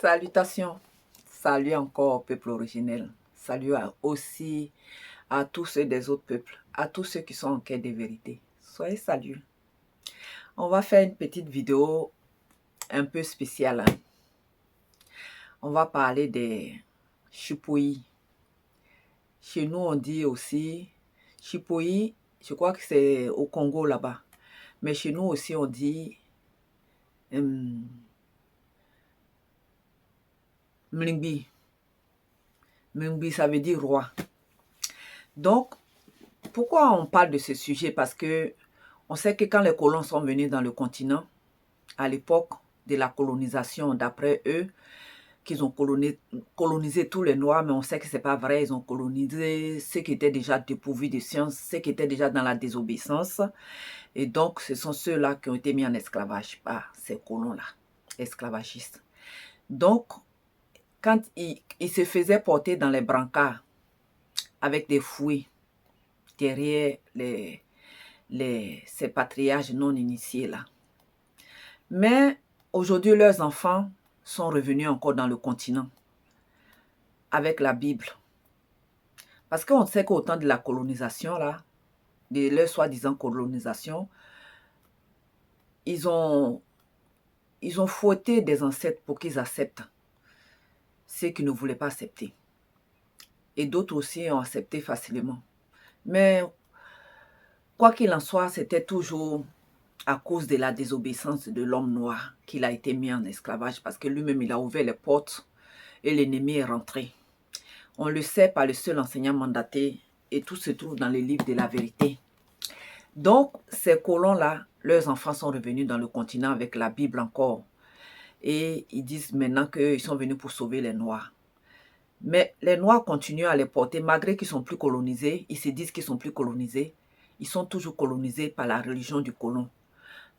Salutations, salut encore peuple originel, salut aussi à tous ceux des autres peuples, à tous ceux qui sont en quête de vérité. Soyez salués. On va faire une petite vidéo un peu spéciale. On va parler des chipouilles. Chez nous, on dit aussi chipouilles, je crois que c'est au Congo là-bas. Mais chez nous aussi, on dit mlingbi. Mlingbi, ça veut dire roi. Donc, pourquoi on parle de ce sujet? Parce que on sait que quand les colons sont venus dans le continent, à l'époque de la colonisation, d'après eux, qu'ils ont colonisé tous les Noirs, mais on sait que ce n'est pas vrai. Ils ont colonisé ceux qui étaient déjà dépourvus de science, ceux qui étaient déjà dans la désobéissance. Et donc, ce sont ceux-là qui ont été mis en esclavage par ces colons-là, esclavagistes. Donc, quand ils se faisaient porter dans les brancards avec des fouets derrière ces patriarches non initiés là. Mais aujourd'hui, leurs enfants sont revenus encore dans le continent avec la Bible. Parce qu'on sait qu'au temps de la colonisation, là, de leur soi-disant colonisation, ils ont fouetté des ancêtres pour qu'ils acceptent ceux qui ne voulaient pas accepter. Et d'autres aussi ont accepté facilement. Mais quoi qu'il en soit, c'était toujours à cause de la désobéissance de l'homme noir qu'il a été mis en esclavage parce que lui-même, il a ouvert les portes et l'ennemi est rentré. On le sait par le seul enseignant mandaté et tout se trouve dans les livres de la vérité. Donc, ces colons-là, leurs enfants sont revenus dans le continent avec la Bible encore. Et ils disent maintenant qu'ils sont venus pour sauver les Noirs. Mais les Noirs continuent à les porter, malgré qu'ils ne sont plus colonisés. Ils se disent qu'ils ne sont plus colonisés. Ils sont toujours colonisés par la religion du colon.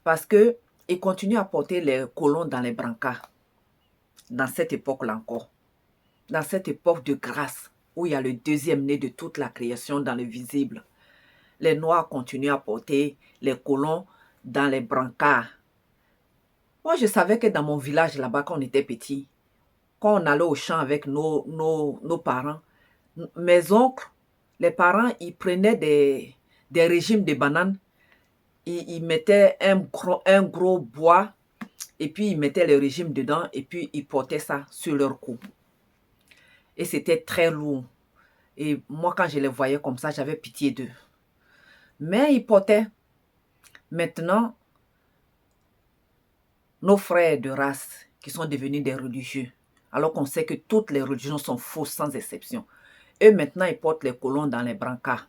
Parce qu'ils continuent à porter les colons dans les brancards. Dans cette époque-là encore. Dans cette époque de grâce, où il y a le deuxième né de toute la création dans le visible. Les Noirs continuent à porter les colons dans les brancards. Moi, je savais que dans mon village là-bas, quand on était petit, quand on allait au champ avec nos parents, mes oncles, les parents, ils prenaient des régimes de bananes. Ils mettaient un gros bois et puis ils mettaient le régime dedans et puis ils portaient ça sur leur cou. Et c'était très lourd. Et moi, quand je les voyais comme ça, j'avais pitié d'eux. Mais ils portaient. Maintenant, nos frères de race qui sont devenus des religieux, alors qu'on sait que toutes les religions sont fausses sans exception. Eux, maintenant, ils portent les colons dans les brancards.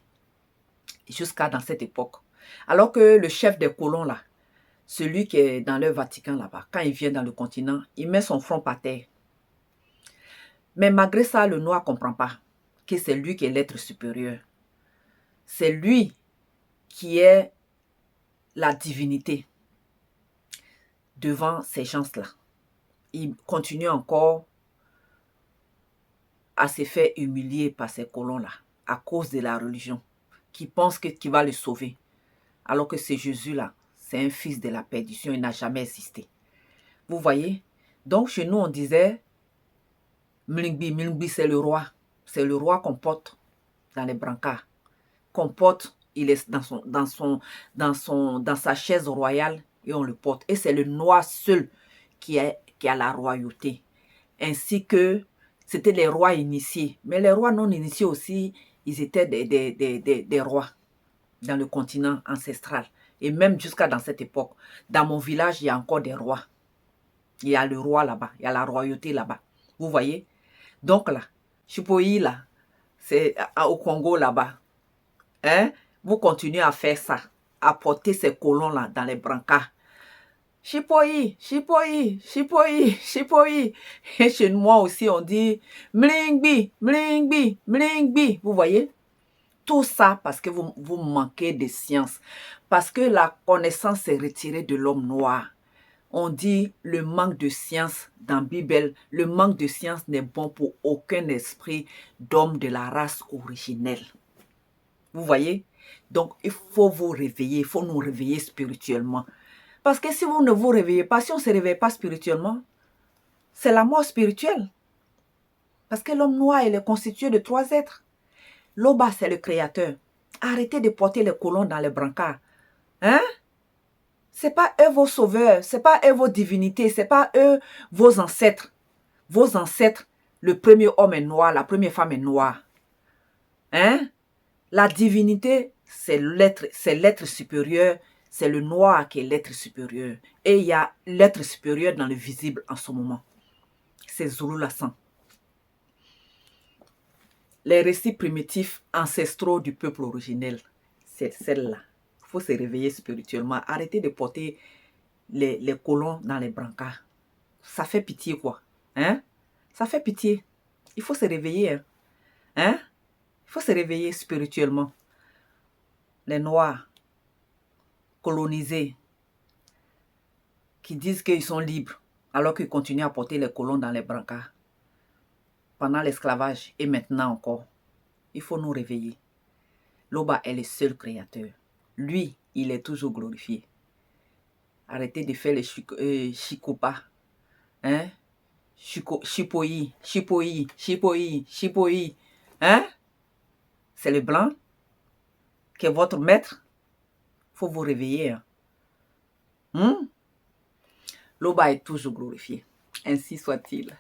Jusqu'à dans cette époque. Alors que le chef des colons, là, celui qui est dans le Vatican, là-bas, quand il vient dans le continent, il met son front par terre. Mais malgré ça, le noir ne comprend pas que c'est lui qui est l'être supérieur. C'est lui qui est la divinité devant ces gens-là. Il continue encore à se faire humilier par ces colons-là à cause de la religion qui pense qu'il va le sauver. Alors que c'est Jésus-là, c'est un fils de la perdition, il n'a jamais existé. Vous voyez? Donc chez nous, on disait Mlingbi, Mlingbi c'est le roi. C'est le roi qu'on porte dans les brancards. Qu'on porte, il est dans sa chaise royale et on le porte. Et c'est le noir seul qui a la royauté. Ainsi que c'était les rois initiés. Mais les rois non initiés aussi, ils étaient des rois dans le continent ancestral. Et même jusqu'à dans cette époque, dans mon village, il y a encore des rois. Il y a le roi là-bas, il y a la royauté là-bas. Vous voyez? Donc là, Chipoyi là, c'est au Congo là-bas. Hein? Vous continuez à faire ça, à porter ces colons là dans les brancards. Chipoyi, Chipoyi, Chipoyi, Chipoyi. Et chez moi aussi, on dit Mlingbi, Mlingbi, Mlingbi. Vous voyez? Tout ça parce que vous manquez de science. Parce que la connaissance est retirée de l'homme noir. On dit le manque de science dans la Bible. Le manque de science n'est bon pour aucun esprit d'homme de la race originelle. Vous voyez? Donc, il faut vous réveiller. Il faut nous réveiller spirituellement. Parce que si vous ne vous réveillez pas, si on ne se réveille pas spirituellement, c'est la mort spirituelle. Parce que l'homme noir, il est constitué de 3 êtres. L'Oba, c'est le créateur. Arrêtez de porter les colons dans les brancards. Hein? C'est pas eux vos sauveurs, c'est pas eux vos divinités, c'est pas eux vos ancêtres. Vos ancêtres, le premier homme est noir, la première femme est noire. Hein? La divinité, c'est l'être supérieur, c'est le noir qui est l'être supérieur. Et il y a l'être supérieur dans le visible en ce moment. C'est Zulu Lassan. Les récits primitifs ancestraux du peuple originel, c'est celle-là. Il faut se réveiller spirituellement. Arrêtez de porter les colons dans les brancards. Ça fait pitié, quoi. Hein? Ça fait pitié. Il faut se réveiller. Hein? Il faut se réveiller spirituellement. Les Noirs colonisés qui disent qu'ils sont libres alors qu'ils continuent à porter les colons dans les brancards pendant l'esclavage et maintenant encore. Il faut nous réveiller. L'Oba est le seul créateur. Lui, il est toujours glorifié. Arrêtez de faire les chikopa. Hein? Chipoï. Hein? C'est le blanc qui est votre maître. Il faut vous réveiller. L'Oba est toujours glorifié. Ainsi soit-il.